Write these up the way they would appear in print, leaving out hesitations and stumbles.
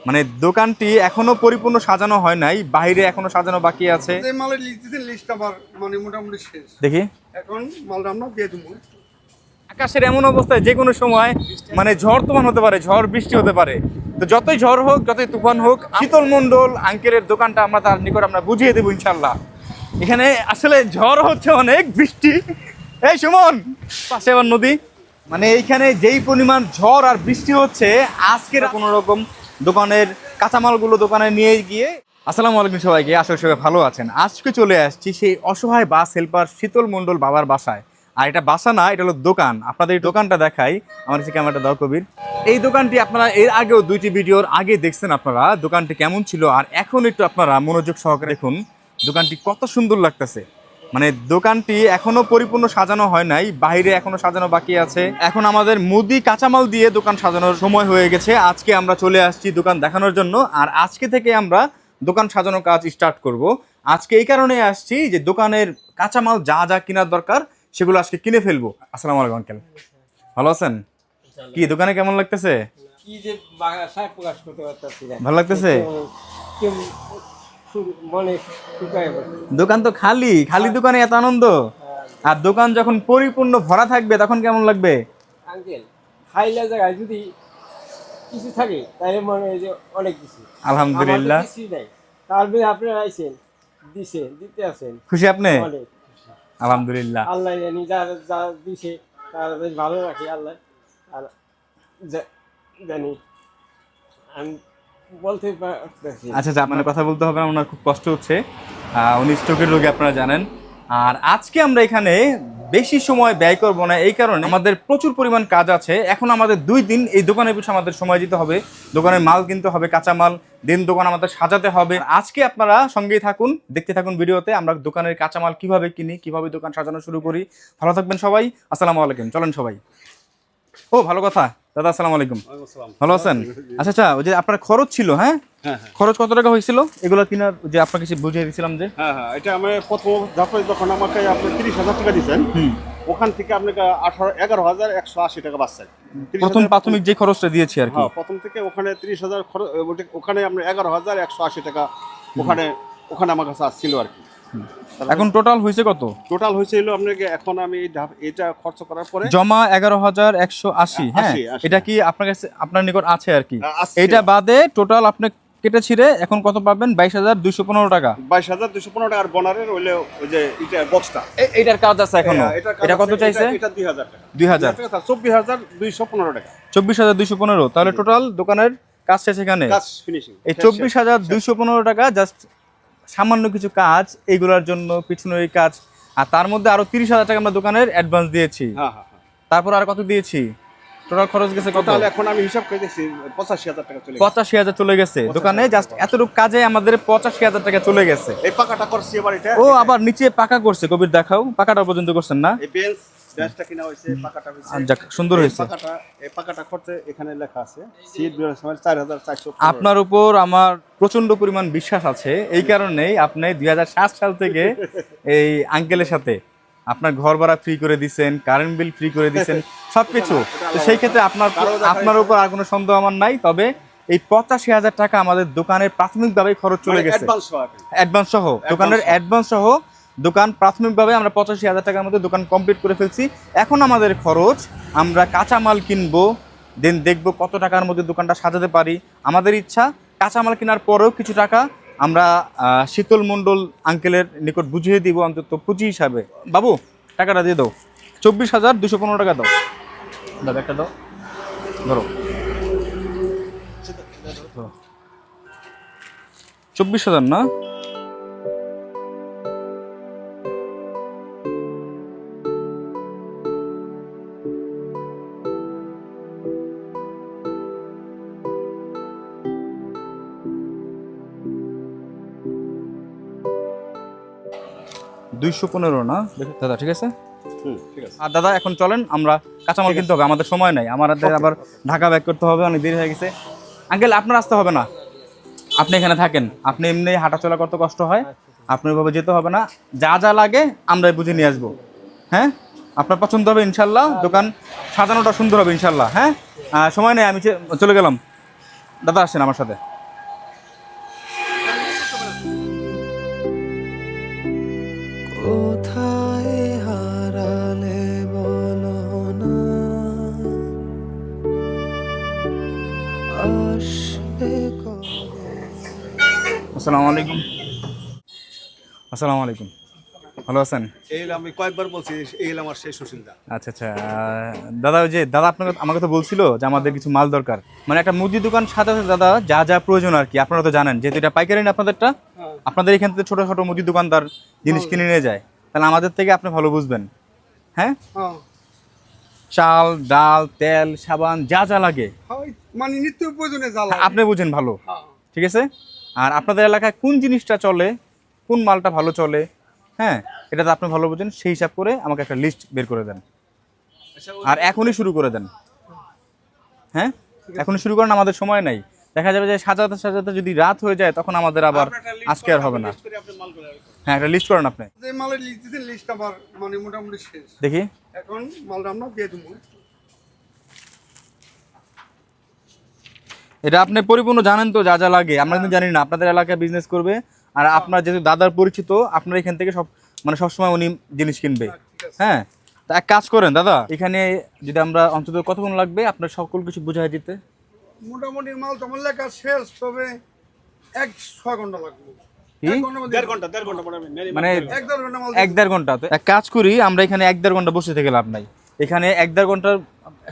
মানে দোকানটি এখনো পরিপূর্ণ সাজানো হয় নাই, বাইরে এখনো সাজানো বাকি আছে। যে মালের লিস্ট আমার মানে মোটামুটি শেষ। দেখি এখন মালটা আমরা দিয়ে দেবো। আকাশের এমন অবস্থায় যে কোনো সময় মানে ঝড় তুফান হতে পারে, ঝড় বৃষ্টি হতে পারে। তো যতই ঝড় হোক, যতই তুফান হোক, শীতল মণ্ডল আঙ্কেলের দোকানটা আমরা তার নিকট আমরা বুঝিয়ে দেবো ইনশাল্লাহ। এখানে আসলে ঝড় হচ্ছে অনেক, বৃষ্টি। এই সুমন, পাশে আবার নদী। মানে এইখানে যেই পরিমাণ ঝড় আর বৃষ্টি হচ্ছে, আজকের কোনো রকম দোকানের কাঁচামালগুলো দোকানে নিয়ে গিয়ে। আসসালামু আলাইকুম সবাইকে, আশা করি সবাই ভালো আছেন। আজকে চলে আসছি সেই অসহায় বাস হেল্পার শীতল মণ্ডল বাবার বাসায়। আর এটা বাসা না, এটা হলো দোকান। আপনাদের এই দোকানটা দেখাই, আমার কাছে ক্যামেরাটা দাও কবির। এই দোকানটি আপনারা এর আগেও দুইটি ভিডিওর আগে দেখছেন আপনারা দোকানটি কেমন ছিল, আর এখন একটু আপনারা মনোযোগ সহকারে দেখুন দোকানটি কত সুন্দর লাগতেছে। মানে দোকানটি এখনো পরিপূর্ণ সাজানো হয় নাই, বাইরে এখনো সাজানো বাকি আছে। এখন আমাদের মুদি কাঁচামাল দিয়ে দোকান সাজানোর সময় হয়ে গেছে। আজকে আমরা চলে আসছি দোকান দেখানোর জন্য, আর আজকে থেকে আমরা দোকান সাজানোর কাজ স্টার্ট করব। আজকে এই কারণে আসছি যে দোকানের কাঁচামাল যা যা কেনার দরকার সেগুলো আজকে কিনে ফেলবো। আসসালামু আলাইকুম আঙ্কেল, ভালো আছেন? কি দোকানে কেমন লাগতেছে? কি যে বাসায় প্রকাশ করতে পারতেছি না। ভালো লাগতেছে? মনে শুকায় বসে। দোকান তো খালি খালি, দোকানে এত আনন্দ। আর দোকান যখন পরিপূর্ণ ভরা থাকবে তখন কেমন লাগবে? আঙ্কেল খাইলা জায়গায় যদি কিছু থাকে তাহলে মনে হয় যে অনেক কিছু। আলহামদুলিল্লাহ, কিছুই নাই, তারপরে আপনারা আইছেন, দিতে আছেন, খুশি আপনি? অনেক আলহামদুলিল্লাহ। আল্লাহ জানি যা দিছে তারা বেশ ভালো রাখি আল্লাহ। আর জানি আমি বলতে পারতেছি। আচ্ছা আচ্ছা, আপনার কথা বলতে হবে না, ওনার খুব কষ্ট হচ্ছে। উনি স্ট্রোকের রোগী, আপনারা জানেন। আর আজকে আমরা এখানে বেশি সময় ব্যয় করব না, এই কারণে আমাদের প্রচুর পরিমাণ কাজ আছে। এখন আমাদের 2 দিন এই দোকানের পিছনে আমাদের সময় দিতে হবে। দোকানের মাল কিনতে হবে, কাঁচামাল, দিন দোকান আমাদের সাজাতে হবে। আজকে আপনারা সঙ্গেই থাকুন, দেখতে থাকুন ভিডিওতে আমরা দোকানের কাঁচামাল কিভাবে কিনি, কিভাবে দোকান সাজানো শুরু করি। ভালো থাকবেন সবাই, আসসালামু আলাইকুম। চলেন সবাই। ও ভালো কথা দাদা, আসসালামু আলাইকুম, ভালো আছেন? আচ্ছা আচ্ছা, ওই যে আপনার খরচ ছিল, হ্যাঁ খরচ কত টাকা হয়েছিল এগুলো কেনার, যে আপনাকে বুঝিয়ে দিয়েছিলাম যে? হ্যাঁ, এটা আমি প্রথম যখন আমাকে আপনি 30,000 টাকা দিচ্ছেন, ওখান থেকে আপনাকে 11,180 টাকা বাঁচছেন। প্রথম প্রাথমিক যে খরচটা দিয়েছি আর কি। হ্যাঁ, প্রথম থেকে ওখানে 30,000 খরচ, ওখানে আপনার 11,180 টাকা ওখানে আমার কাছে আসছিল আর কি। এখন টোটাল হয়েছে কত? টোটাল হয়েছিল আপনাকে, এখন আমি এটা খরচ করার পরে জমা 11,180। হ্যাঁ, 80 এটা কি আপনার কাছে, আপনার নিকট আছে আর কি? আছে। এটা বাদে টোটাল আপনি কেটে ছিঁড়ে এখন কত পাবেন? 22,215 টাকা। 22,215 টাকা। আর বনারের হইলে ওই যে এটা বক্সটা, এইটার কাজ আছে এখনো। এটা কত চাইছে? এটা 2,000 টাকা। 2,000, 24,215 টাকা। 24,215। তাহলে টোটাল দোকানের কাজ শেষ এখানে। কাজ ফিনিশিং। এই 24,215 টাকা জাস্ট সামান্য কিছু কাজ, এইগুলোর জন্য পিছনের এই কাজ। আর তার মধ্যে আরো 30,000 টাকা আমরা দোকানের অ্যাডভান্স দিয়েছি। হ্যাঁ। তারপর আর কত দিয়েছি? টোটাল খরচ গেছে কত? তাহলে এখন আমি হিসাব করে দেখছি 85,000 টাকা চলে গেছে। 85,000 চলে গেছে দোকানে। জাস্ট এতটুকু কাজে আমাদের 85,000 টাকা চলে গেছে। এই পাকাটা করছি এবার এটা। ও আবার নিচে পাকা করছে, কবির দেখাও, পাকাটা পর্যন্ত করছেন না? এই বেঞ্চটা কিনা হইছে, পাকাটা হইছে। যাক, সুন্দর হয়েছে। এই পাকাটা করতে এখানে লেখা আছে সিট বিল সময় 4,400। আপনার উপর আমার প্রচন্ড পরিমাণ বিশ্বাস আছে, এই কারণেই আপনি 2007 সাল থেকে এই আঙ্কেলের সাথে আপনার ঘর ভাড়া ফ্রি করে দিচ্ছেন, কারেন্ট বিল ফ্রি করে দিচ্ছেন, সবকিছু। তো সেই ক্ষেত্রে আপনার উপর আর কোনো সন্দেহ আমার নাই। তবে এই 85,000 টাকা আমাদের দোকানের প্রাথমিকভাবে খরচ চলে গেছে, অ্যাডভান্স সহ। দোকানের অ্যাডভান্স সহ দোকান প্রাথমিকভাবে আমরা 85,000 টাকার মধ্যে দোকান কমপ্লিট করে ফেলছি। এখন আমাদের খরচ, আমরা কাঁচামাল কিনবো, দেন দেখবো কত টাকার মধ্যে দোকানটা সাজাতে পারি। আমাদের ইচ্ছা কাঁচামাল কেনার পরেও কিছু টাকা আমরা শীতল মণ্ডল আঙ্কেলের নিকট বুঝিয়ে দিব, অন্তত পুঁজি হিসাবে। বাবু টাকাটা দিয়ে দাও, 24,215 টাকা দাও। দাদা একটা দাও, ধরো 24,000 না? $215 না দাদা? ঠিক আছে। ঠিক আছে। আর দাদা এখন চলেন, আমরা কাঁচামাল কিনতে হবে, আমাদের সময় নাই, আমাদের আবার ঢাকা ব্যাক করতে হবে, অনেক দেরি হয়ে গেছে। আঙ্কেল আপনার আসতে হবে না, আপনি এখানে থাকেন। আপনি এমনি হাঁটাচলা করতে কষ্ট হয়, আপনি ওইভাবে যেতে হবে না। যা যা লাগে আমরা বুঝে নিয়ে আসবো। হ্যাঁ, আপনার পছন্দ হবে ইনশাল্লাহ, দোকান সাজানোটা সুন্দর হবে ইনশাল্লাহ। হ্যাঁ, সময় নেই, আমি চলে গেলাম। দাদা আসছেন আমার সাথে। আসসালামু আলাইকুম। আসসালামু আলাইকুম, ভালো আছেন? এই আমি কয়েকবার বলছি এই আমার সেই সুশীলদা। আচ্ছা আচ্ছা, দাদা ওই যে দাদা আপনাকে আমাকে তো বলছিল যে আমাদের কিছু মাল দরকার, মানে একটা মুদি দোকান সাজাতে দাদা যা যা প্রয়োজন আর কি, আপনারা তো জানেন যেহেতু এটা পাইকারি না আপনাদেরটা, আপনাদের এখান থেকে ছোটো ছোটো মুদি দোকানদার জিনিস কিনে নিয়ে যায়, তাহলে আমাদের থেকে আপনি ভালো বুঝবেন। হ্যাঁ, চাল ডাল তেল সাবান যা যা লাগে মানে নিত্য প্রয়োজনে জ্বালা আপনি বুঝেন ভালো, ঠিক আছে? আর আপনাদের এলাকায় কোন জিনিসটা চলে, কোন মালটা ভালো চলে, হ্যাঁ এটা তো আপনি ভালো বুঝেন, সেই হিসাব করে আমাকে একটা লিস্ট বের করে দেন আর এখনই শুরু করে দেন। হ্যাঁ, এখনই শুরু করেন, আমাদের সময় নাই। দেখা যাবে যে সাজাতে সাজাতে যদি রাত হয়ে যায় তখন আমাদের আবার আজকে আর হবে না। হ্যাঁ, একটা লিস্ট করেন আপনি। যে মালের লিস্ট দিতেন লিস্ট আমার মানে মোটামুটি শেষ। দেখি এখন মালটা আমরা দিয়ে দেবো। এটা আপনি পরিপূর্ণ জানেন তো যা যা লাগে, আমরা কিন্তু জানি না। আপনাদের এলাকায় বিজনেস করবে আর আপনার যেহেতু দাদার পরিচিত, আপনার এখান থেকে সব মানে সবসময় উনি জিনিস কিনবে। হ্যাঁ, তা এক কাজ করেন দাদা, এখানে যদি আমরা অন্তত কতক্ষণ লাগবে আপনার সকল কিছু বুঝাই দিতে? মোটামুটি মাল তোমার লেখা শেষ, তবে 1-6 ঘন্টা লাগবে। কি? 1 ঘন্টার মধ্যে 1.5 ঘন্টা 1.5 ঘন্টা পরে মানে 1-1.5 ঘন্টা মাল 1-1.5 ঘন্টা? তো এক কাজ করি, আমরা এখানে 1-1.5 ঘন্টা বসে থেকে লাভ নাই। এখানে 1-1.5 ঘন্টার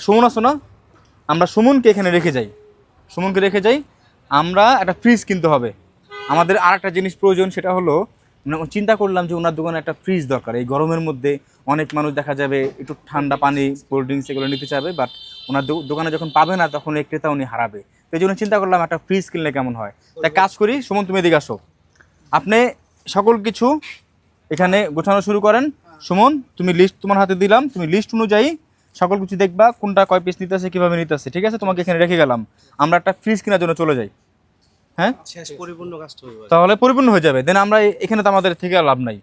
সুমন আছো না, আমরা সুমনকে এখানে রেখে যাই, সুমনকে রেখে যাই। আমরা একটা ফ্রিজ কিনতে হবে, আমাদের আর একটা জিনিস প্রয়োজন, সেটা হলো মানে চিন্তা করলাম যে ওনার দোকানে একটা ফ্রিজ দরকার। এই গরমের মধ্যে অনেক মানুষ দেখা যাবে একটু ঠান্ডা পানি কোল্ড ড্রিঙ্কস এগুলো নিতে চাবে, বাট ওনার দোকানে যখন পাবে না তখন এই ক্রেতা উনি হারাবে। তো এই জন্য চিন্তা করলাম একটা ফ্রিজ কিনলে কেমন হয়। তাই কাজ করি, সুমন তুমি এদিকে আসো, আপনি সকল কিছু এখানে গোছানো শুরু করেন। সুমন তুমি লিস্ট তোমার হাতে দিলাম, তুমি লিস্ট অনুযায়ী সকল কিছু দেখবা, কোনটা কয় পিস নিতে আছে কীভাবে নিতে আছে, ঠিক আছে? তোমাকে এখানে রেখে গেলাম, আমরা একটা ফ্রিজ কেনার জন্য চলে যাই। হ্যাঁ, শেষ পরিপূর্ণ কাজটা হবে। তাহলে পরিপূর্ণ হয়ে যাবে। দেন আমরা এখানে তো আমাদের থেকে আর লাভ নাই,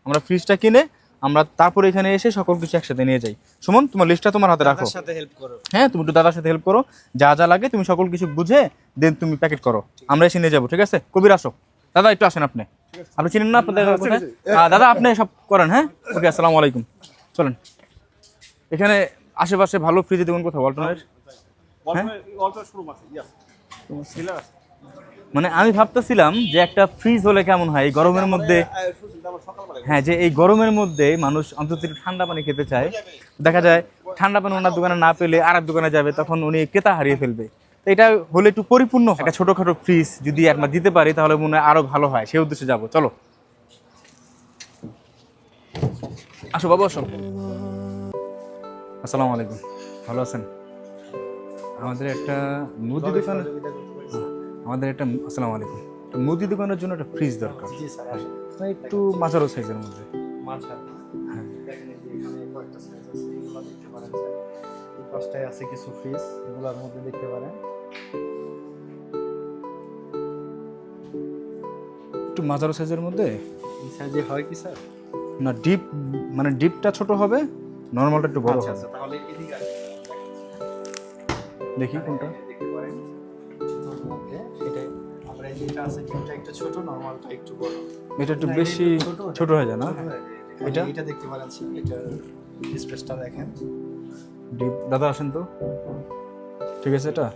আমরা ফ্রিজটা কিনে আমরা তারপরে এখানে এসে সকল কিছু একসাথে নিয়ে যাই। সুমন তোমার লিস্টটা তোমার হাতে রাখো। সাথে হেল্প করো। হ্যাঁ, তুমি একটু দাদার সাথে হেল্প করো, যা যা লাগে তুমি সকল কিছু বুঝে দেন তুমি প্যাকেট করো, আমরা এসে নিয়ে যাবো, ঠিক আছে? কবির আসো, দাদা একটু আসেন, আপনি আপনি চিনেন না আপনাদের কোথায়? দাদা আপনি সব করেন। হ্যাঁ, ওকে, আসসালামু আলাইকুম। চলেন, এখানে আশেপাশে ভালো ফ্রিজে দেখুন কোথাও ওয়ালটনের। অল্প শুরু মাসে ইয়াস মানে আমি ভাবতেছিলাম যে একটা ফ্রিজ হলে কেমন হয় এই গরমের মধ্যে। হ্যাঁ, যে এই গরমের মধ্যে মানুষ অন্তত একটু ঠান্ডা পানি খেতে চায়, দেখা যায় ঠান্ডা পানি ওনার দোকানে না পেলে আর এক দোকানে যাবে, তখন উনি ক্রেতা হারিয়ে ফেলবে। তো এটা হলে একটু পরিপূর্ণ একটা ছোটোখাটো ফ্রিজ যদি আমরা দিতে পারি তাহলে মনে হয় আরও ভালো হয়, সেই উদ্দেশ্যে যাবো। চলো আসো বাবু, আসো। আসসালামু আলাইকুম, ভালো আছেন? আমাদের একটা মুদি দোকান, আমাদের একটা আসসালামু আলাইকুম, একটা মুদি দোকানের জন্য একটা ফ্রিজ দরকার। জি স্যার, আসুন। মানে একটু মাঝারো সাইজের মধ্যে। মাঝার হ্যাঁ, দেখেন এই যে এখানে কয়েকটা সাইজ আছে, এগুলো দেখতে পারেন স্যার। এই পাশটায় আছে কিছু ফ্রিজ, এগুলোর মধ্যে দেখতে পারেন। একটু মাঝারো সাইজের মধ্যে। এই সাইজে হয় কি স্যার? না ডিপ, মানে ডিপটা ছোট হবে, নর্মালটা একটু বড় আচ্ছা হবে। আচ্ছা, তাহলে এদিকে আসুন। দেখি কোনটা। দেখতে পারেন ছোটোর মধ্যে সেটাই। আমরা এই যেটা আছে এটা একটু ছোট, নরমালটা একটু বড়। এটা একটু না, বেশি এটা ছোট, ছোট হয়ে যায় না? ছোট হয়ে যায়। এটা? এটা দেখতে পারেন স্যার, এটার স্পেসটা দেখেন। ডিপ দাদা আসেন তো, ঠিক আছে? এটা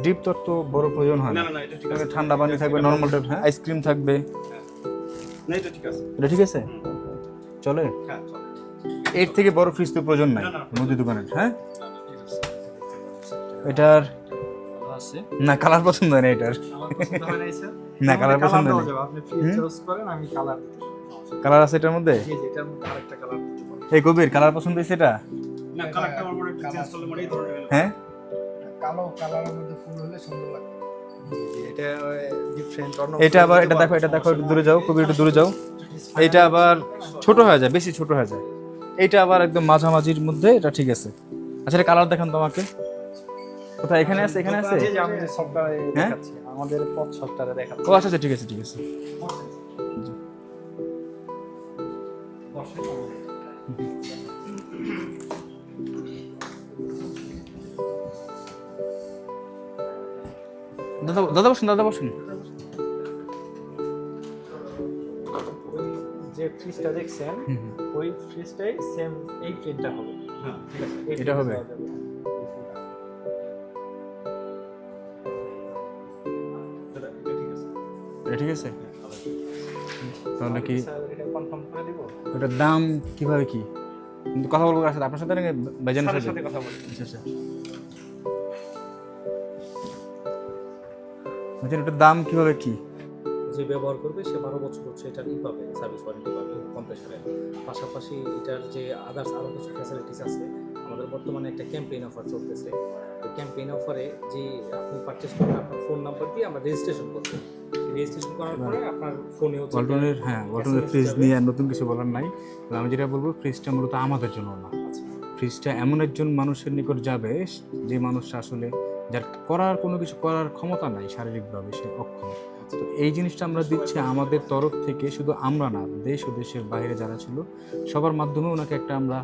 ডিপ তো একটু বড় প্রয়োজন হয় না, না এটা ঠিক এখানে আছে। ঠান্ডা পানি থাকবে, নর্মালটা হ্যাঁ আইসক্রিম থাকবে, না এটা ঠিক আছে। এটা ঠিক আছে চলে। হ্যাঁ চলো। এর থেকে বড় ফ্রিজ তো প্রয়োজন নাই না, না, মুদি দোকানের। হ্যাঁ, ঠিক আছে। এটার ভালো আছে। না কালার পছন্দ হয় না এটার। আমার পছন্দ হয় নাই স্যার। না, কালার পছন্দ দেওয়া নেই। যাবে, আপনি ফ্রিজ চয়েস করেন, আমি কালার দিতে পারবো। কালার আছে এটার মধ্যে? জি জি, এটার মধ্যে আরেকটা কালার দিতে পারবো। এই কবির কালার পছন্দ হয়েছে এটা? না কালারটা আমার মনে একটু চেঞ্জ করলে মনে এই ধরনের হ্যাঁ, কালো কালারের মধ্যে ফুল হলে সুন্দর লাগবে। জি জি, এটা ডিফারেন্ট অন্য। এটা আবার এটা দেখো, এটা দেখো, একটু দূরে যাও কবির, একটু দূরে যাও। এইটা আবার ছোট হয়ে যায়, বেশি ছোট হয়ে যায়। এইটা আবার একদম মাঝামাঝির মধ্যে, এটা ঠিক আছে। আচ্ছা, এটা কালার দেখান তো আমাকে, কোথায়? এখানে আছে, এখানে আছে। জি জি, আমি সফটওয়্যারে হ্যাঁ? দেখাচ্ছি, আমাদের পথ সফটওয়্যারে দেখাচ্ছি। ও আচ্ছা আচ্ছা, ঠিক আছে ঠিক আছে। দাদা দাদা বসুন, দাদা বসুন। যে ফ্রিজটা দেখছেন ওই ফ্রিজটাই সেম এই প্রিন্টটা হবে। হ্যাঁ ঠিক আছে। এই এটা হবে? ফ্রিজটা দেওয়া যাবে। এটা ঠিক আছে? তাহলে কি স্যার এটা কনফার্ম করে দিব? ওটার দাম কিভাবে কি কিন্তু কথা বলবো কার সাথে? আপনার সাথে নাকি ভাইজানের স্যারের সাথে? সাথে কথা বলি। আচ্ছা আচ্ছা। ভাইজান এটার দাম কিভাবে কি? যে ব্যবহার করবে সে 12 বছর হচ্ছে এটার পাবে, সার্ভিস ওয়ারেন্টি পাবে কম্প্রেসারের। পাশাপাশি এটার যে আদার্স আরও কিছু ফ্যাসিলিটিস আছে, আমাদের বর্তমানে একটা ক্যাম্পেইন অফার চলতেছে। ওই ক্যাম্পেইন অফারে যে আপনি পারচেস করবেন আপনার ফোন নাম্বার দিয়ে আমরা রেজিস্ট্রেশন করবো। রেজিস্ট্রেশন করার পরে আপনার ফোনে হচ্ছে ওয়ালটনের ওয়ালটনের ফ্রিজ যাবে। নিয়ে আর নতুন কিছু বলার নাই। তো আমি যেটা বলবো, ফ্রিজটা মূলত আমাদের জন্য না। আচ্ছা, ফ্রিজটা এমন একজন মানুষের নিকট যাবে যে মানুষটা আসলে যার কোনো কিছু করার ক্ষমতা নাই, শারীরিকভাবে সে অক্ষম। তো এই জিনিসটা আমরা দিচ্ছি আমাদের তরফ থেকে, শুধু আমরা না, দেশ ও দেশের বাইরে যারা ছিল সবার মাধ্যমে ওনাকে একটা আমরা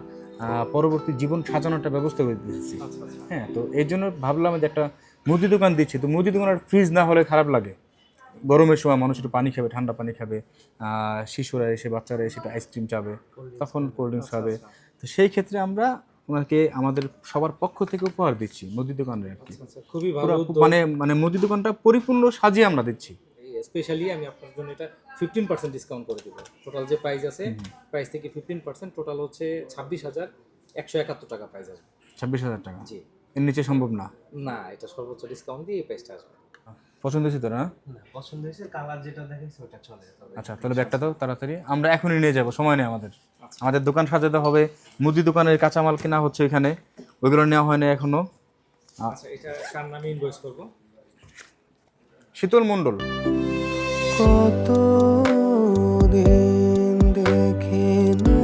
পরবর্তী জীবন সাজানোর একটা ব্যবস্থা করে দিয়েছি। আচ্ছা, আচ্ছা। হ্যাঁ, তো এই জন্য ভাবলাম যে একটা মুদি দোকান দিচ্ছি, তো মুদি দোকানের ফ্রিজ না হলে খারাপ লাগে। গরমের সময় মানুষ একটু পানি খাবে, ঠান্ডা পানি খাবে, শিশুরা এসে, বাচ্চারা এসে একটু আইসক্রিম চাবে, তখন কোল্ড ড্রিঙ্কস খাবে। তো সেই ক্ষেত্রে আমরা ওনাকে আমাদের সবার পক্ষ থেকে উপহার দিচ্ছি মুদি দোকানের আর কি। আচ্ছা, খুবই ভালো পুরো উদ্যোগ। মানে মুদি দোকানটা পরিপূর্ণ সাজিয়ে আমরা দিচ্ছি। স্পেশালি আমি আপনার জন্য এটা 15% ডিসকাউন্ট করে দেবো। টোটাল যে প্রাইস আছে, প্রাইস থেকে 15%, টোটাল হচ্ছে 26,171 টাকা প্রাইস আসবে। 26,000 টাকা। জি, এর নিচে সম্ভব না। না, এটা সর্বোচ্চ ডিসকাউন্ট দিয়ে এই প্রাইসটা আসবে। পছন্দ হয়েছে তো না? না পছন্দ হয়েছে, কালার যেটা দেখেছি ওটা চলে তবে। আচ্ছা, তাহলে ব্যাগটা দাও তাড়াতাড়ি, আমরা এখনই নিয়ে যাব, সময় নেই আমাদের। আমাদের দোকান সাজাতে হবে, মুদি দোকানের কাঁচামাল কেনা হচ্ছে এখানে, ওইগুলো নেওয়া হয় না এখনো। আচ্ছা, এটা কার নামে ইনভয়েস করব? শীতল মণ্ডল। কত দিন দেখি না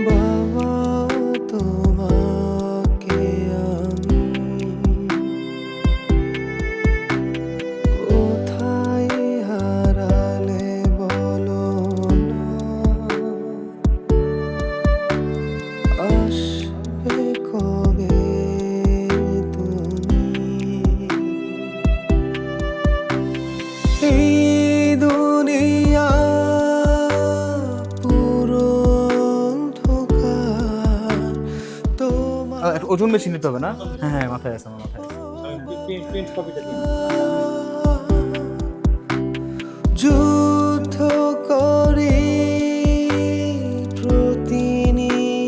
বাবা তোমাকে আমি, কোথায় হারালে বলো না, আসবে কবে তুমি, এই দুনিয়া পুরো অন্ধকার তোমার একটু ওজন বেশি নিতে হবে না? হ্যাঁ হ্যাঁ, মাথায় আছে, আমার মাথায় আছে। প্রিন্ট কপিটা দিন। যুদ্ধ করি প্রতিনিয়ত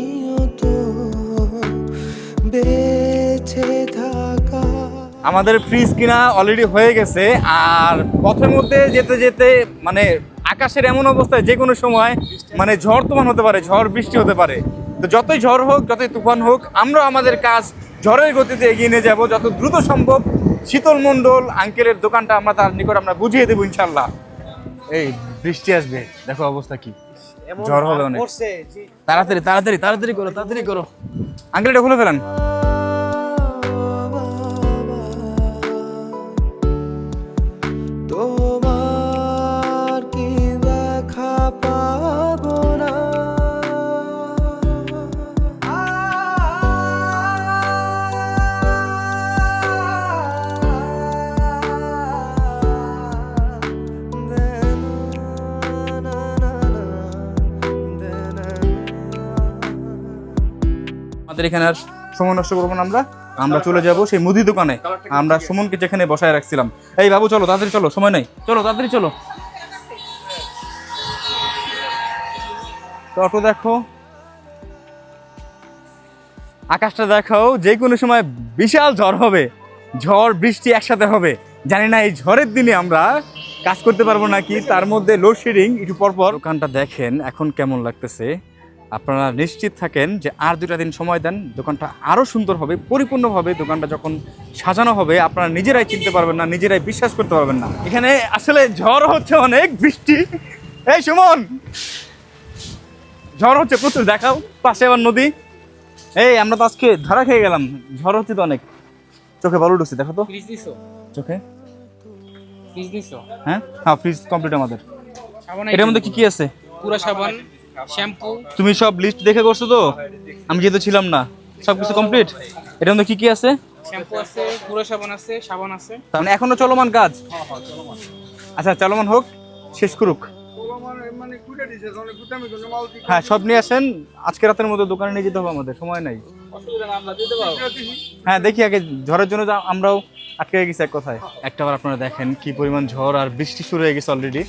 বেঁচে থাকা। আমাদের ফ্রিজ কিনা অলরেডি হয়ে গেছে, আর পথের মধ্যে যেতে যেতে মানে আকাশের এমন অবস্থায় যে কোনো সময় মানে ঝড় তুফান হতে পারে, ঝড় বৃষ্টি হতে পারে। তো যতই ঝড় হোক, যতই তুফান হোক, আমরা আমাদের কাজ ঝড়ের গতিতে এগিয়ে নিয়ে যাব যত দ্রুত সম্ভব। শীতল মণ্ডল আঙ্কেলের দোকানটা আমরা তার নিকট আমরা বুঝিয়ে দেবো ইনশাল্লাহ। এই বৃষ্টি আসবে, দেখো অবস্থা কি, ঝড় হবে অনেক। তাড়াতাড়ি তাড়াতাড়ি তাড়াতাড়ি করো, তাড়াতাড়ি করো। আঙ্কেল এটা খুলে ফেলেন। তোমার কি দেখা পাবো না, আমাদের এখানে আর সময় নষ্ট করবো না, আমরা চলে যাব সেই মুদি দোকানে। আমরা সুমনকে যেখানে বসায় রাখছিলাম। এই বাবু চলো তাড়াতাড়ি চলো, সময় নেই, চলো তাড়াতাড়ি চলো। তো অটো দেখো, আকাশটা দেখাও, যে কোনো সময় বিশাল ঝড় হবে, ঝড় বৃষ্টি একসাথে হবে। জানি না এই ঝড়ের দিনে আমরা কাজ করতে পারবো নাকি, তার মধ্যে লোডশেডিং একটু পরপর। দোকানটা দেখেন এখন কেমন লাগতেছে। আপনারা নিশ্চিত থাকেন যে আর 2টা দিন সময় দেন, দোকানটা আরও সুন্দর হবে, পরিপূর্ণভাবে দোকানটা যখন সাজানো হবে আপনারা নিজেরাই চিনতে পারবেন না, নিজেরাই বিশ্বাস করতে পারবেন না। এখানে আসলে ঝড় হচ্ছে অনেক, বৃষ্টি। এই সুমন, ঝড় হচ্ছে প্রচুর, দেখাও পাশে আবার নদী। এই আমরা তো আজকে ধরা খেয়ে গেলাম, ঝড় হচ্ছে তো অনেক। চোখে বালু ঢুকছে, দেখো তো ফ্রিজ দিছো? চোখে। ফ্রিজ দিছো? হ্যাঁ হ্যাঁ, ফ্রিজ কমপ্লিট আমাদের। সাবান এটার মধ্যে কি কি আছে? পুরো সাবান, শ্যাম্পু। তুমি সব লিস্ট দেখে করছো তো? আমি যেহেতু ছিলাম না, সব কিছু কমপ্লিট। এটার মধ্যে কি কি আছে? শ্যাম্পু আছে, পুরো সাবান আছে, সাবান আছে। তার মানে এখনো চলমান কাজ? আচ্ছা চলমান হোক, শেষ করুক। মানে কুড়ে দিছে অনেক গুটামি জন্য মাল কি হ্যাঁ সব নিয়ে আসেন, আজকে রাতের মধ্যে দোকানে নিয়ে যেতে হবে, আমাদের সময় নাই। হ্যাঁ দেখি আগে, ঝড়ের জন্য আমরাও আটকে গেছি এক কথায়। একটাবার আপনারা দেখেন কি পরিমাণ ঝড় আর বৃষ্টি শুরু হয়ে গেছে অলরেডি।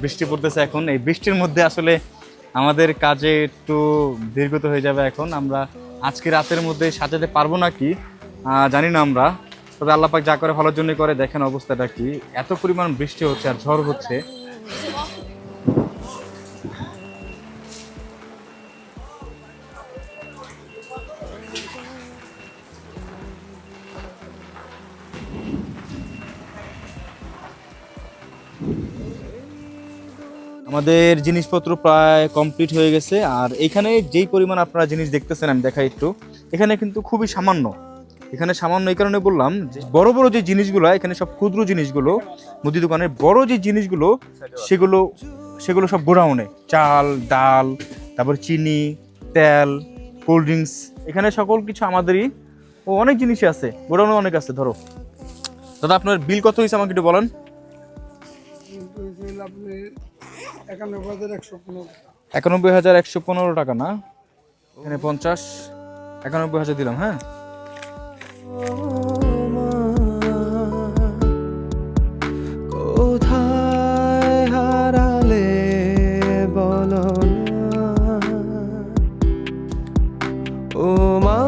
বৃষ্টি পড়তেছে এখন, এই বৃষ্টির মধ্যে আসলে আমাদের কাজে একটু দীর্ঘত হয়ে যাবে। এখন আমরা আজকে রাতের মধ্যে সাজাতে পারবো নাকি জানি না আমরা, তবে আল্লাহ পাক যা করে ভালোর জন্য করে। দেখেন অবস্থাটা কি, এত পরিমাণ বৃষ্টি হচ্ছে আর ঝড় হচ্ছে। আমাদের জিনিসপত্র প্রায় কমপ্লিট হয়ে গেছে। আর এখানে যেই পরিমাণ আপনারা জিনিস দেখতেছেন, আমি দেখাই একটু, এখানে কিন্তু খুবই সামান্য। এখানে সামান্য এই কারণে বললাম যে বড় বড় যে জিনিসগুলো, এখানে সব ক্ষুদ্র জিনিসগুলো, মুদি দোকানের বড় যে জিনিসগুলো সেগুলো সব গোডাউনে। চাল, ডাল, তারপর চিনি, তেল, কোল্ড ড্রিঙ্কস, এখানে সকল কিছু আমাদেরই। ও অনেক জিনিসই আছে, গোডাউনে অনেক আছে। ধরো দাদা, আপনার বিল কত হয়েছে আমাকে একটু বলেন। আপনি 91,115 91,115 টাকা না, এখানে 50, 91,000 দিলাম। হ্যাঁ কোথায় হারালে বলো না ও মা,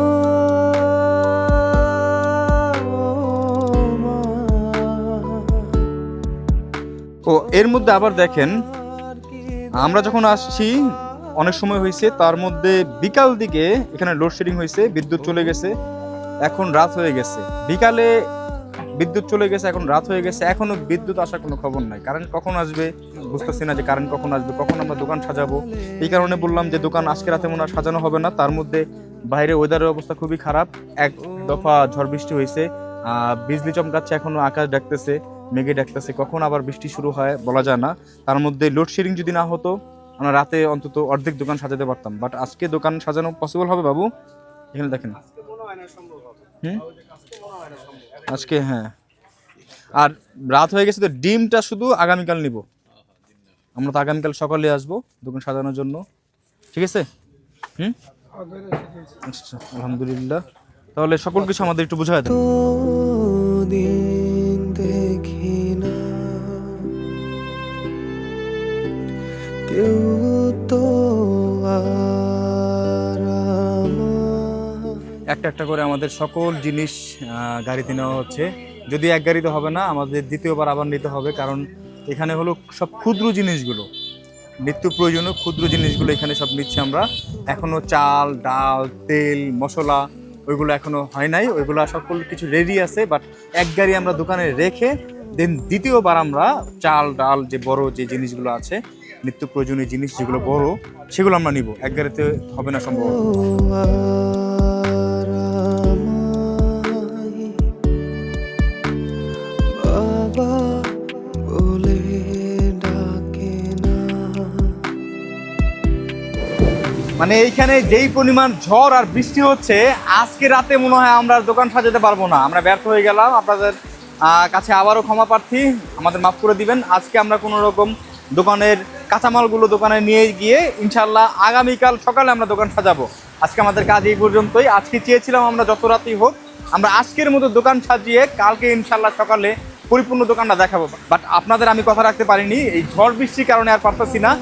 ও এর মধ্যে আবার দেখেন, আমরা যখন আসছি অনেক সময় হয়েছে, তার মধ্যে বিকাল দিকে এখানে লোডশেডিং হয়েছে, বিদ্যুৎ চলে গেছে, এখন রাত হয়ে গেছে। বিকালে বিদ্যুৎ চলে গেছে, এখন রাত হয়ে গেছে, এখনো বিদ্যুৎ আসার কোনো খবর নাই। কারেন্ট কখন আসবে বুঝতেছি না, যে কারেন্ট কখন আসবে, কখন আমরা দোকান সাজাবো। এই কারণে বললাম যে দোকান আজকে রাতে মনে হয় সাজানো হবে না। তার মধ্যে বাইরে ওয়েদারের অবস্থা খুবই খারাপ, এক দফা ঝড় বৃষ্টি হয়েছে, বিজলি চমকাচ্ছে, এখনো আকাশ ডাকতেছে, মেঘে ডাকতেছে, কখন আবার বৃষ্টি শুরু হয় বলা যায় না। তার মধ্যে লোডশেডিং যদি না হতো, আমরা রাতে অন্তত অর্ধেক দোকান সাজাতে পারতাম। বাট আজকে দোকান সাজানো পসিবল হবে বাবু? এখানে দেখেন আজকে, হ্যাঁ। আর রাত হয়ে গেছে তো, ডিমটা শুধু আগামীকাল নিব আমরা, তো আগামীকাল সকালে আসবো দোকান সাজানোর জন্য। ঠিক আছে? আচ্ছা, আলহামদুলিল্লাহ। তাহলে সকল কিছু আমাদের একটু বুঝায় দেন। দিন দেখি না কেউ তো আর একটা একটা করে আমাদের সকল জিনিস গাড়িতে নেওয়া হচ্ছে। যদি এক গাড়িতে হবে না, আমাদের দ্বিতীয়বার আবার নিতে হবে, কারণ এখানে হলো সব ক্ষুদ্র জিনিসগুলো, নিত্য প্রয়োজনীয় ক্ষুদ্র জিনিসগুলো এখানে সব নিচ্ছি আমরা। এখনো চাল, ডাল, তেল, মশলা ওইগুলো এখনো হয় নাই, ওইগুলো সকল কিছু রেডি আছে। বাট এক গাড়ি আমরা দোকানে রেখে দেন দ্বিতীয়বার আমরা চাল, ডাল, যে বড় যে জিনিসগুলো আছে, নিত্য প্রয়োজনীয় জিনিস যেগুলো বড়, সেগুলো আমরা নিব। এক গাড়িতে হবে না সম্ভব। বাবা বলে ডাকে না। মানে এইখানে যেই পরিমাণ ঝড় আর বৃষ্টি হচ্ছে, আজকে রাতে মনে হয় আমরা দোকান সাজাতে পারবো না। আমরা ব্যর্থ হয়ে গেলাম, আপনাদের কাছে আবারও ক্ষমা প্রার্থী, আমাদের মাফ করে দিবেন। আজকে আমরা কোনো রকম দোকানের কাঁচামালগুলো দোকানে নিয়ে গিয়ে ইনশাল্লাহ আগামীকাল সকালে আমরা দোকান সাজাবো। আজকে আমাদের কাজ এই পর্যন্তই। আজকে চেয়েছিলাম আমরা যত রাতেই হোক আমরা আজকের মতো দোকান সাজিয়ে কালকে ইনশাল্লাহ সকালে পরিপূর্ণ দোকানটা দেখাবো। বাট আপনাদের আমি কথা রাখতে পারিনি, এই ঝড় বৃষ্টির কারণে আর পারতেছি না।